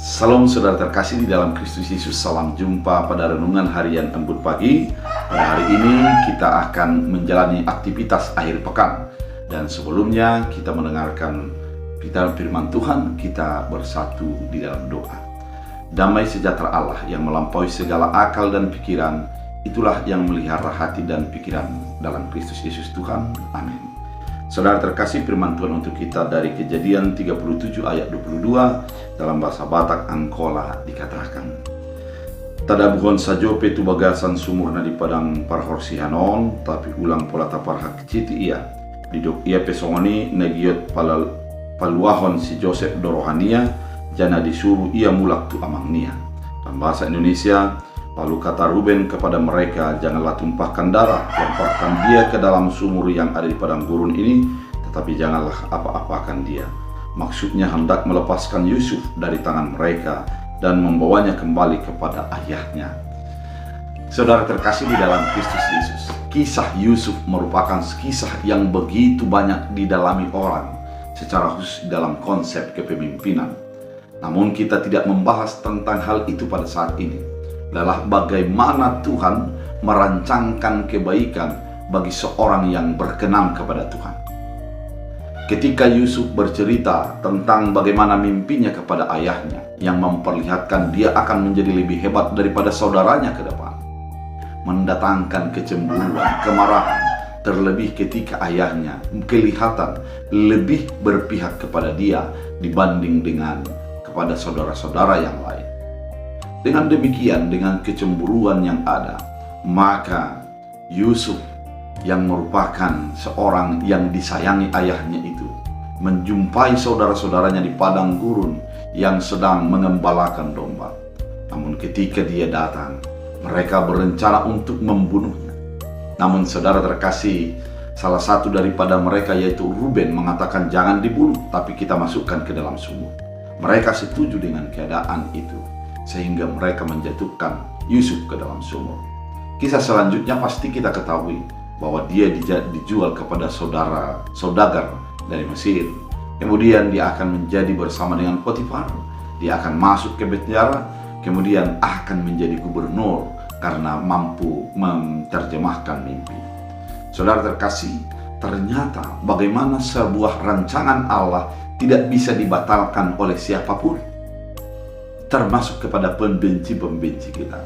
Salam saudara terkasih di dalam Kristus Yesus. Salam jumpa pada renungan harian Embun Pagi. Pada hari ini kita akan menjalani aktivitas akhir pekan. Dan sebelumnya kita mendengarkan firman Tuhan, kita bersatu di dalam doa. Damai sejahtera Allah yang melampaui segala akal dan pikiran, itulah yang melihara hati dan pikiran dalam Kristus Yesus Tuhan. Amin. Saudara terkasih, firman Tuhan untuk kita dari Kejadian 37 ayat 22 dalam bahasa Batak Angkola dikatakan, "Tadabuhon sajope tu bagasan sumurna di padang parhorsihanon, tapi ulang pola taparhak citi ia. Didok ia pesongoni negiot paluahon si Joseph dorohania, jana disuruh ia mulak tu amangnia." Dalam bahasa Indonesia, lalu kata Ruben kepada mereka, "Janganlah tumpahkan darah, lemparkan dia ke dalam sumur yang ada di padang gurun ini, tetapi janganlah apa-apakan dia." Maksudnya hendak melepaskan Yusuf dari tangan mereka dan membawanya kembali kepada ayahnya. Saudara terkasih di dalam Kristus Yesus, kisah Yusuf merupakan kisah yang begitu banyak didalami orang, secara khusus dalam konsep kepemimpinan. Namun kita tidak membahas tentang hal itu pada saat ini. Adalah bagaimana Tuhan merancangkan kebaikan bagi seorang yang berkenan kepada Tuhan. Ketika Yusuf bercerita tentang bagaimana mimpinya kepada ayahnya yang memperlihatkan dia akan menjadi lebih hebat daripada saudaranya ke depan, mendatangkan kecemburuan, kemarahan, terlebih ketika ayahnya kelihatan lebih berpihak kepada dia dibanding dengan kepada saudara-saudara yang lain. Dengan demikian, dengan kecemburuan yang ada, maka Yusuf yang merupakan seorang yang disayangi ayahnya itu menjumpai saudara-saudaranya di padang gurun yang sedang mengembalakan domba. Namun ketika dia datang, mereka berencana untuk membunuhnya. Namun saudara terkasih, salah satu daripada mereka yaitu Ruben mengatakan, "Jangan dibunuh, tapi kita masukkan ke dalam sumur." Mereka setuju dengan keadaan itu, sehingga mereka menjatuhkan Yusuf ke dalam sumur. Kisah selanjutnya pasti kita ketahui bahwa dia dijual kepada saudagar dari Mesir. Kemudian dia akan menjadi bersama dengan Potifar. Dia akan masuk ke penjara, kemudian akan menjadi gubernur karena mampu menerjemahkan mimpi. Saudara terkasih, ternyata bagaimana sebuah rancangan Allah tidak bisa dibatalkan oleh siapapun, termasuk kepada pembenci-pembenci kita.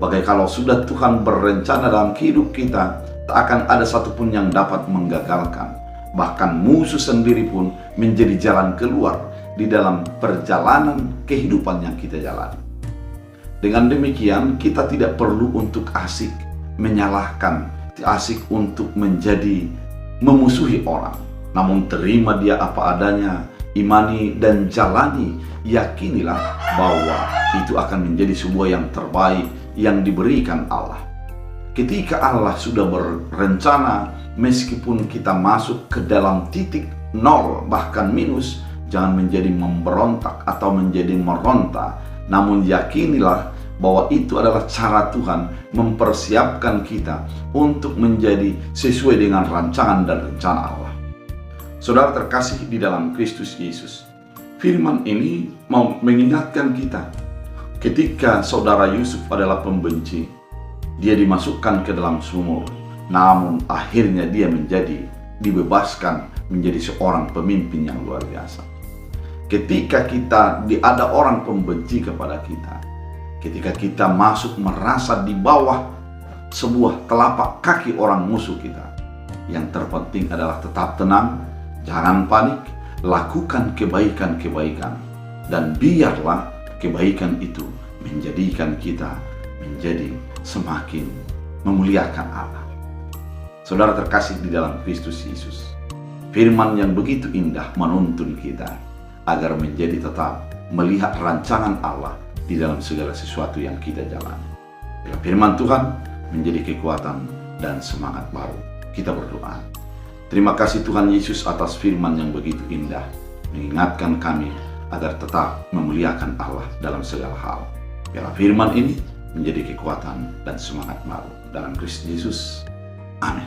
Bagai kalau sudah Tuhan berencana dalam hidup kita, tak akan ada satupun yang dapat menggagalkan. Bahkan musuh sendiri pun menjadi jalan keluar di dalam perjalanan kehidupan yang kita jalani. Dengan demikian, kita tidak perlu untuk asik menyalahkan, asik untuk menjadi memusuhi orang. Namun terima dia apa adanya, imani dan jalani, yakinilah bahwa itu akan menjadi sebuah yang terbaik yang diberikan Allah. Ketika Allah sudah berencana, meskipun kita masuk ke dalam titik nol bahkan minus, jangan menjadi memberontak atau menjadi meronta. Namun yakinilah bahwa itu adalah cara Tuhan mempersiapkan kita untuk menjadi sesuai dengan rancangan dan rencana Allah. Saudara terkasih di dalam Kristus Yesus, firman ini mau mengingatkan kita, ketika saudara Yusuf adalah pembenci, dia dimasukkan ke dalam sumur, namun akhirnya dia dibebaskan menjadi seorang pemimpin yang luar biasa. Ketika ada orang pembenci kepada kita, ketika kita masuk merasa di bawah sebuah telapak kaki orang musuh kita, yang terpenting adalah tetap tenang, jangan panik, lakukan kebaikan-kebaikan, dan biarlah kebaikan itu menjadikan kita menjadi semakin memuliakan Allah. Saudara terkasih di dalam Kristus Yesus, firman yang begitu indah menuntun kita agar menjadi tetap melihat rancangan Allah di dalam segala sesuatu yang kita jalani. Bila firman Tuhan menjadi kekuatan dan semangat baru. Kita berdoa. Terima kasih Tuhan Yesus atas firman yang begitu indah, mengingatkan kami agar tetap memuliakan Allah dalam segala hal. Biarlah firman ini menjadi kekuatan dan semangat baru dalam Kristus Yesus. Amin.